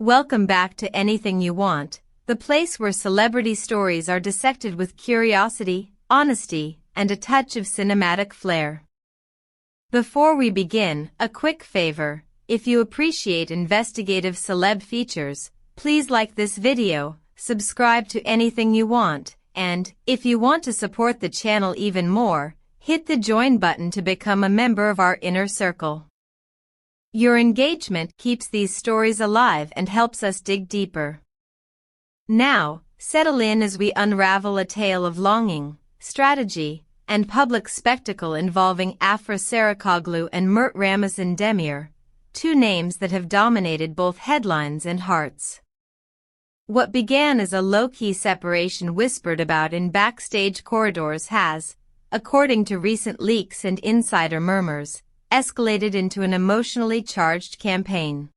Welcome back to Anything You Want, the place where celebrity stories are dissected with curiosity, honesty, and a touch of cinematic flair. Before we begin, a quick favor: if you appreciate investigative celeb features, please like this video, subscribe to Anything You Want, and, if you want to support the channel even more, hit the join button to become a member of our inner circle. Your engagement keeps these stories alive and helps us dig deeper. Now, settle in as we unravel a tale of longing, strategy, and public spectacle involving Afra Saraçoğlu and Mert Ramazan Demir, two names that have dominated both headlines and hearts. What began as a low-key separation whispered about in backstage corridors has, according to recent leaks and insider murmurs, escalated into an emotionally charged campaign.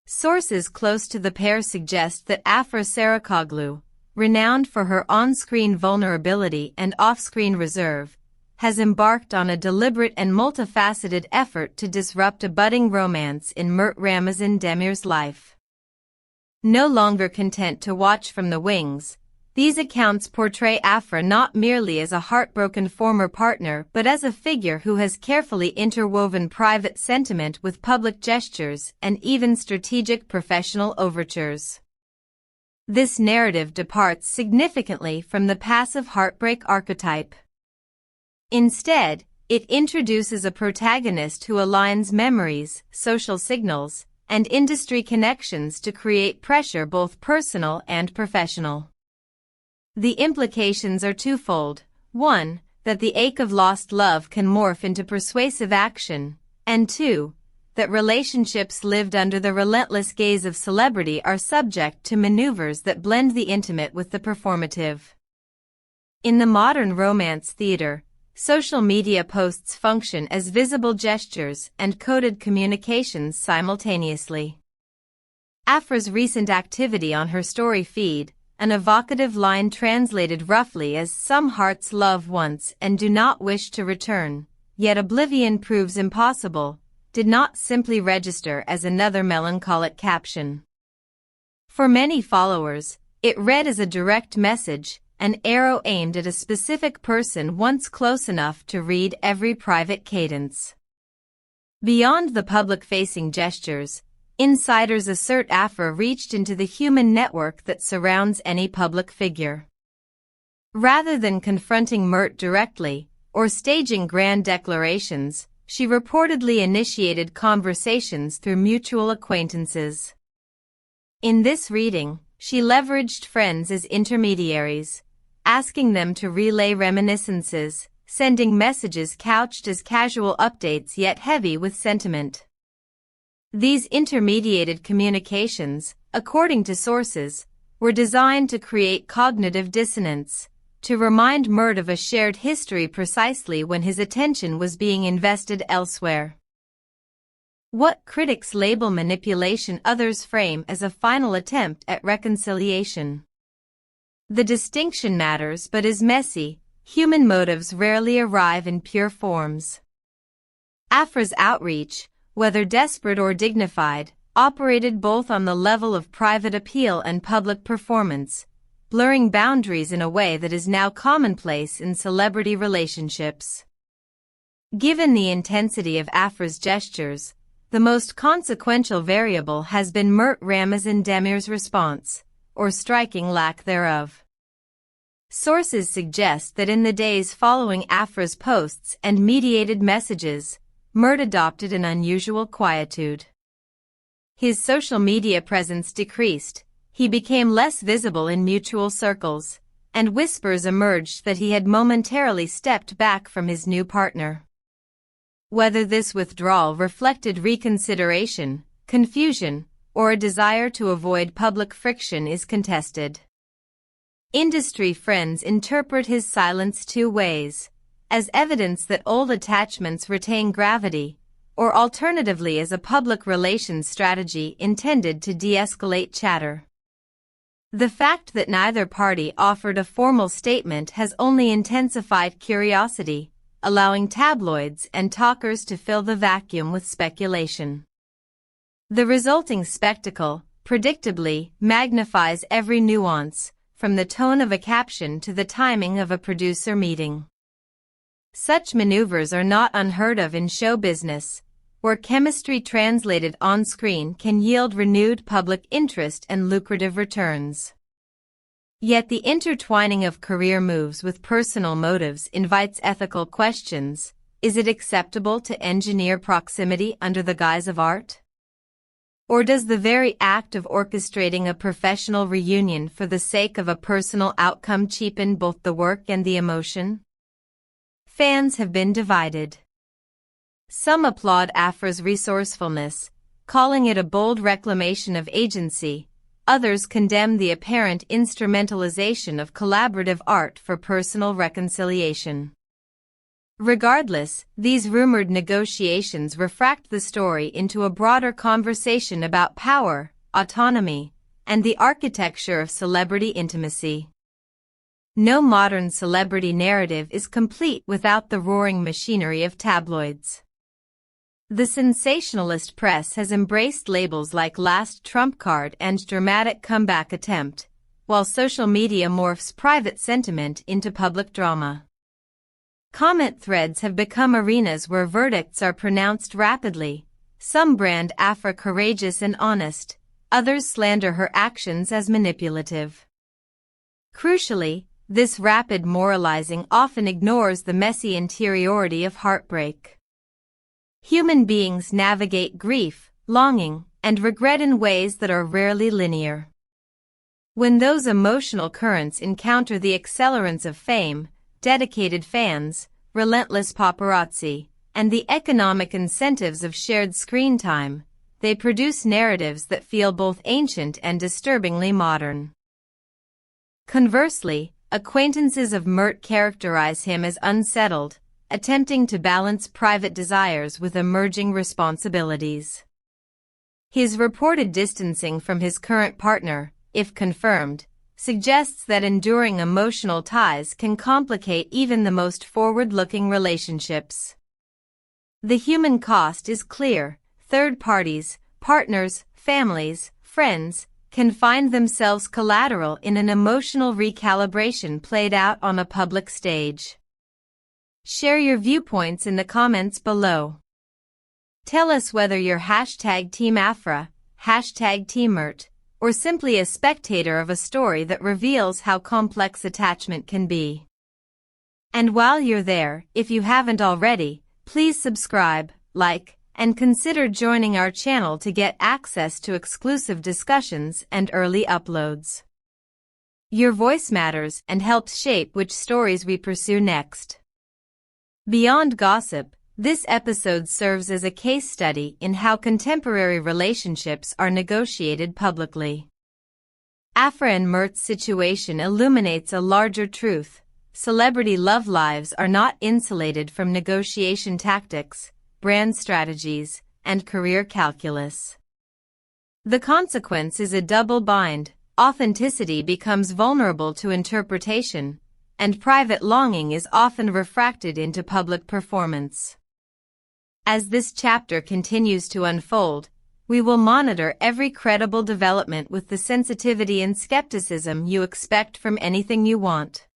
Sources close to the pair suggest that Afra Saraçoğlu, renowned for her on-screen vulnerability and off-screen reserve, has embarked on a deliberate and multifaceted effort to disrupt a budding romance in Mert Ramazan Demir's life. No longer content to watch from the wings, these accounts portray Afra not merely as a heartbroken former partner but as a figure who has carefully interwoven private sentiment with public gestures and even strategic professional overtures. This narrative departs significantly from the passive heartbreak archetype. Instead, it introduces a protagonist who aligns memories, social signals, and industry connections to create pressure both personal and professional. The implications are twofold: one, that the ache of lost love can morph into persuasive action, and two, that relationships lived under the relentless gaze of celebrity are subject to maneuvers that blend the intimate with the performative. In the modern romance theater, social media posts function as visible gestures and coded communications simultaneously. Afra's recent activity on her story feed, an evocative line translated roughly as "Some hearts love once and do not wish to return, yet oblivion proves impossible," did not simply register as another melancholic caption. For many followers, it read as a direct message, an arrow aimed at a specific person once close enough to read every private cadence. Beyond the public-facing gestures, insiders assert Afra reached into the human network that surrounds any public figure. Rather than confronting Mert directly, or staging grand declarations, she reportedly initiated conversations through mutual acquaintances. In this reading, she leveraged friends as intermediaries, asking them to relay reminiscences, sending messages couched as casual updates yet heavy with sentiment. These intermediated communications, according to sources, were designed to create cognitive dissonance, to remind Mert of a shared history precisely when his attention was being invested elsewhere. What critics label manipulation, others frame as a final attempt at reconciliation. The distinction matters but is messy. Human motives rarely arrive in pure forms. Afra's outreach, whether desperate or dignified, operated both on the level of private appeal and public performance, blurring boundaries in a way that is now commonplace in celebrity relationships. Given the intensity of Afra's gestures, the most consequential variable has been Mert Ramazan Demir's response, or striking lack thereof. Sources suggest that in the days following Afra's posts and mediated messages, Mert adopted an unusual quietude. His social media presence decreased, he became less visible in mutual circles, and whispers emerged that he had momentarily stepped back from his new partner. Whether this withdrawal reflected reconsideration, confusion, or a desire to avoid public friction is contested. Industry friends interpret his silence two ways: as evidence that old attachments retain gravity, or alternatively as a public relations strategy intended to de-escalate chatter. The fact that neither party offered a formal statement has only intensified curiosity, allowing tabloids and talkers to fill the vacuum with speculation. The resulting spectacle, predictably, magnifies every nuance, from the tone of a caption to the timing of a producer meeting. Such maneuvers are not unheard of in show business, where chemistry translated on screen can yield renewed public interest and lucrative returns. Yet the intertwining of career moves with personal motives invites ethical questions. Is it acceptable to engineer proximity under the guise of art? Or does the very act of orchestrating a professional reunion for the sake of a personal outcome cheapen both the work and the emotion? Fans have been divided. Some applaud Afra's resourcefulness, calling it a bold reclamation of agency. Others condemn the apparent instrumentalization of collaborative art for personal reconciliation. Regardless, these rumored negotiations refract the story into a broader conversation about power, autonomy, and the architecture of celebrity intimacy. No modern celebrity narrative is complete without the roaring machinery of tabloids. The sensationalist press has embraced labels like last trump card and dramatic comeback attempt, while social media morphs private sentiment into public drama. Comment threads have become arenas where verdicts are pronounced rapidly. Some brand Afra courageous and honest, others slander her actions as manipulative. Crucially, this rapid moralizing often ignores the messy interiority of heartbreak. Human beings navigate grief, longing, and regret in ways that are rarely linear. When those emotional currents encounter the accelerants of fame, dedicated fans, relentless paparazzi, and the economic incentives of shared screen time, they produce narratives that feel both ancient and disturbingly modern. Conversely, acquaintances of Mert characterize him as unsettled, attempting to balance private desires with emerging responsibilities. His reported distancing from his current partner, if confirmed, suggests that enduring emotional ties can complicate even the most forward-looking relationships. The human cost is clear. Third parties, partners, families, friends, can find themselves collateral in an emotional recalibration played out on a public stage. Share your viewpoints in the comments below. Tell us whether you're #Team Afra, #Team Mert, or simply a spectator of a story that reveals how complex attachment can be. And while you're there, if you haven't already, please subscribe, like, and consider joining our channel to get access to exclusive discussions and early uploads. Your voice matters and helps shape which stories we pursue next. Beyond gossip, this episode serves as a case study in how contemporary relationships are negotiated publicly. Afra and Mert's situation illuminates a larger truth. Celebrity love lives are not insulated from negotiation tactics, brand strategies, and career calculus. The consequence is a double bind. Authenticity becomes vulnerable to interpretation, and private longing is often refracted into public performance. As this chapter continues to unfold, we will monitor every credible development with the sensitivity and skepticism you expect from anything you want.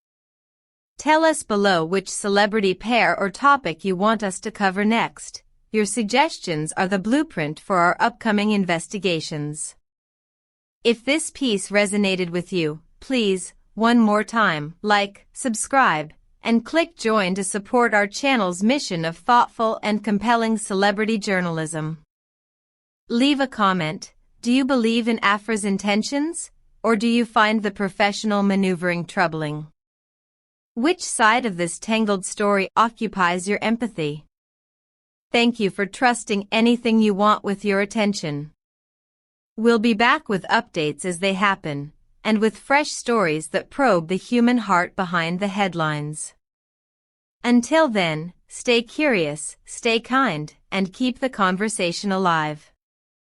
Tell us below which celebrity pair or topic you want us to cover next. Your suggestions are the blueprint for our upcoming investigations. If this piece resonated with you, please, one more time, like, subscribe, and click join to support our channel's mission of thoughtful and compelling celebrity journalism. Leave a comment. Do you believe in Afra's intentions, or do you find the professional maneuvering troubling? Which side of this tangled story occupies your empathy? Thank you for trusting anything you want with your attention. We'll be back with updates as they happen, and with fresh stories that probe the human heart behind the headlines. Until then, stay curious, stay kind, and keep the conversation alive.